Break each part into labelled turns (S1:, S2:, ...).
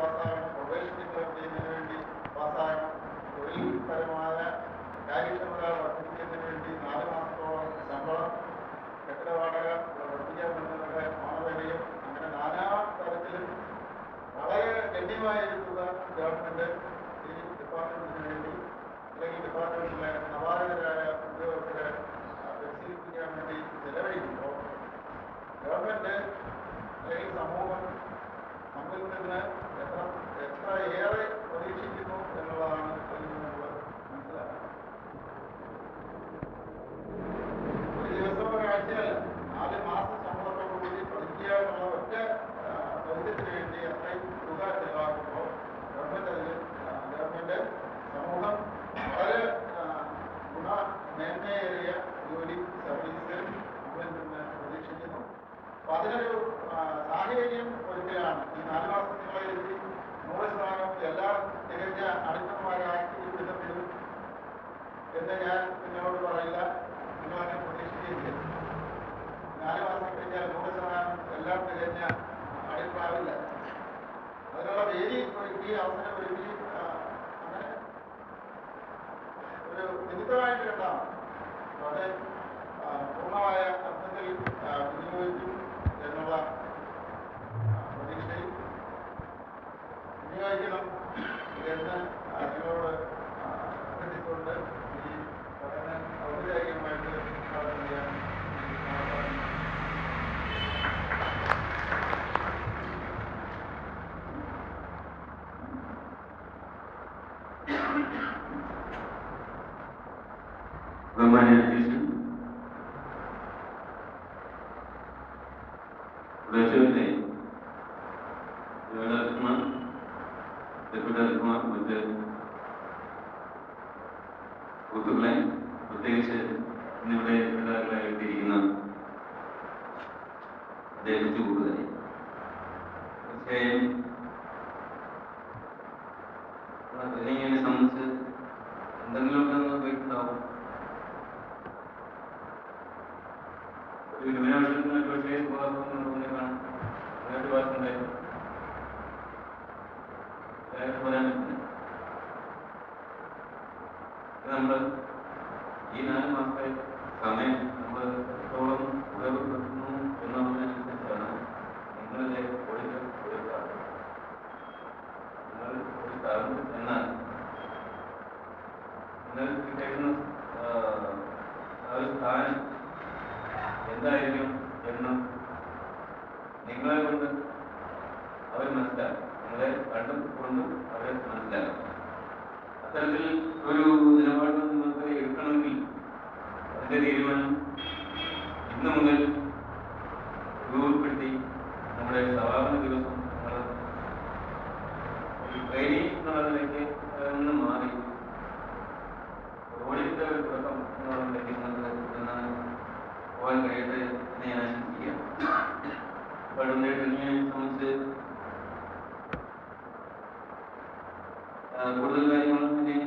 S1: പാസ്സാകണം, probation develop ചെയ്യുന്നതിന് വേണ്ടി പാസ്സാകണം, തൊഴിൽപരമായ കാര്യക്ഷമത വർദ്ധിപ്പിക്കുന്നതിന് വേണ്ടി 4 മാസത്തോളം ശമ്പളം, കെട്ടിട വാടക വർദ്ധിക്കാൻ പറ്റുന്നവരുടെ ഓണറേറിയം, അങ്ങനെ നാനാ തരത്തിലും വളരെ ഗണ്യമായ ഒരു തുക ഗവൺമെൻറ് ഈ ഡിപ്പാർട്ട്മെൻറ്റിന് വേണ്ടി അല്ലെങ്കിൽ ഡിപ്പാർട്ട്മെൻറ്റിലെ അപാരകരായ ഉദ്യോഗസ്ഥരെ പരിശീലിപ്പിക്കാൻ വേണ്ടി ചെലവഴിക്കുമ്പോൾ ഗവൺമെൻറ് അല്ലെങ്കിൽ സമൂഹം നമ്മിൽ നിന്ന് എത്ര ഏറെ പ്രതീക്ഷിക്കുന്നു എന്നുള്ളതാണ് അതിൽ നിന്ന് നമ്മൾ മനസ്സിലാക്കുന്നത്. ഒരു ദിവസം ഒരാഴ്ചയല്ല, 4 മാസം ശമ്പളത്തോടുകൂടി പഠിക്കുക എന്നുള്ള ഒറ്റ ദൗത്യത്തിന് വേണ്ടി അത്രയും തുക ചെലവാക്കുമ്പോൾ ഗവൺമെൻറ് സമൂഹം വളരെ ഗുണമേന്മയേറിയ ജോലി സർവീസ് നമ്മളിൽ നിന്ന് പ്രതീക്ഷിക്കുന്നു. അപ്പോൾ അതിനൊരു സാഹചര്യം ഒരുക്കലാണ്. ഈ 4 മാസം നിങ്ങളെ 100% എല്ലാ തികഞ്ഞ അടുത്തന്മാരാക്കി വിധത്തിലും എന്ന് ഞാൻ നിങ്ങളോട് പറയില്ല, നിങ്ങളങ്ങനെ പ്രതീക്ഷിക്കുകയില്ല. 4 മാസം കഴിഞ്ഞാൽ 100% എല്ലാം തികഞ്ഞ അടുപ്പാവില്ല. അതിനുള്ള വേദി ഒരുക്കി, അവസരം ഒരുക്കി, അങ്ങനെ ഒരു നിമിത്തമായിട്ട് കണ്ടാണ്. അപ്പോൾ അത് പൂർണ്ണമായ അർത്ഥത്തിൽ വിനിയോഗിക്കും എന്നുള്ള പ്രതീക്ഷയിൽ വിനിയോഗിക്കണം എന്ന് നിങ്ങളോട് അഭ്യർത്ഥിച്ചുകൊണ്ട് ഈ പഠനം ഔപചാരികമായിട്ട് ഉദ്ഘാടനം ചെയ്യാൻ
S2: ബഹുമാന്യ അധ്യക്ഷൻ, പ്രദേശത്തെ ദേവദാസന്മാർ, ഡെപ്യൂട്ടാസന്മാർ, മറ്റ് സുഹൃത്തുക്കളെ, പ്രത്യേകിച്ച് ഇന്നിവിടെ എത്തിയിരിക്കുന്ന അദ്ദേഹത്തെ കൂടുതലായി തീർച്ചയായും ട്രെയിനിങ്ങിനെ സംബന്ധിച്ച് എന്തെങ്കിലുമൊക്കെ നമ്മൾ പോയിട്ടുണ്ടാവും. ഒരു ന്യൂനപക്ഷത്തിന് പക്ഷേ കാണാം, അങ്ങോട്ട് ഭാഗത്തുണ്ടായിരുന്നു പറയാൻ പറ്റില്ല. നമ്മൾ ഈ 4 മാസത്തെ സമയം നമ്മൾ എത്രത്തോളം ഉപയോഗപ്പെടുത്തുന്നു എന്നുള്ളതിനനുസരിച്ചാണ് നിങ്ങളുടെ ഒഴുക്കാണ്. നിങ്ങൾ ഒരു സ്ഥാപനം എന്നാൽ നിങ്ങൾ കിട്ടുന്ന ആ ഒരു സ്ഥാനം എന്തായിരിക്കും എന്നും നിങ്ങളെ കൊണ്ട് അവർ മനസ്സിലാക്കും, നിങ്ങളെ കണ്ടും കൊണ്ടും അവരെ മനസ്സിലാക്കും. അത്തരത്തിൽ ഒരു നിലപാട് നിങ്ങൾക്ക് എടുക്കണമെങ്കിൽ അതിൻ്റെ തീരുമാനം ഇന്നു മുതൽ രൂപപ്പെടുത്തി നമ്മുടെ സമാപന ദിവസം നമ്മൾ ഒരു ട്രെയിനിങ് എന്നുള്ളതിലേക്ക് നിന്ന് മാറി ഓടിൻ്റെ ഒരു തുടക്കം എന്നുള്ളതിലേക്ക് നിങ്ങൾക്ക് പോകാൻ കഴിയട്ടെ എന്ന് ഞാൻ ആശംസിക്കാം. പഠന ട്രെയിനിങ്ങിനെ സംബന്ധിച്ച് കൂടുതൽ കാര്യങ്ങൾ തന്നെ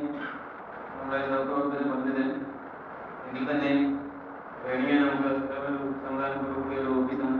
S2: നമ്മുടെ സഹപ്രവർത്തകർ പറഞ്ഞത് എങ്കിൽ തന്നെ ട്രെയിനിങ് നമുക്ക് ഒരു സംവിധാനം ഒരു ഓഫീസാണ്